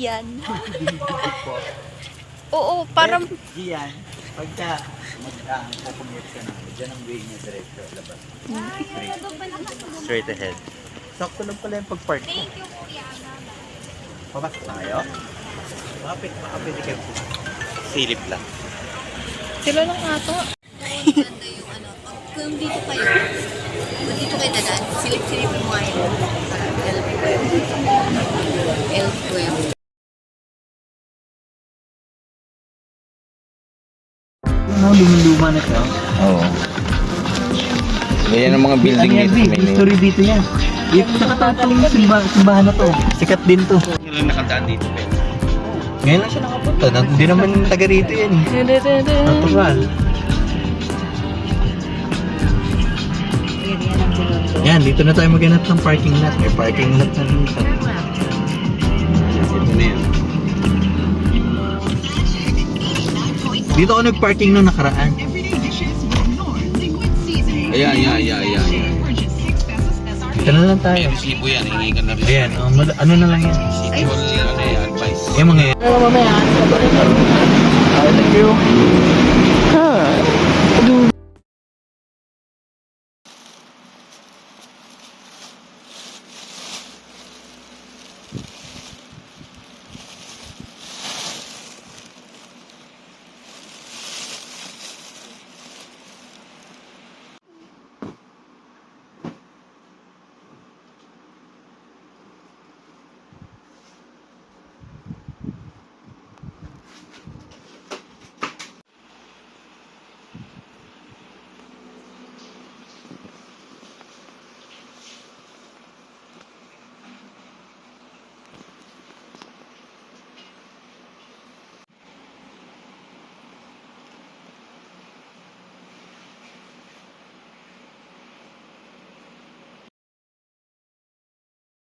Gian. Oo, parang... Gian, pagka mag-commute ka na, dyan ang way niya diretso, labas. Straight ahead. Sakto lang pala yung pag-park ko. Thank you, Kuya. Papasok na kayo? Baka pwede kayo. Silip lang. Sila lang ato. Maganda yung ano, kung dito kayo dadan, silip-silip mo ngayon sa L12. Ano, luma na siya? Oo. Ganyan ang mga building dito. History dito yan. Tsaka tatawag yung simbahan na to. Sikat din to. Yung nakadaan dito. Ngayon lang siya nakapunta. Hindi naman taga rito yan eh. Natural. Yan, dito na tayo maghanap ng parking lot. May parking lot na dito. Ito na yan. Dito ako nag-parking nung nakaraan. Ayan. Dito na lang tayo. Resibo yan, hingi ka na rin. Ayan, ano na lang yan. City Hall, ano yan, advice. Yung mga yan. Thank you.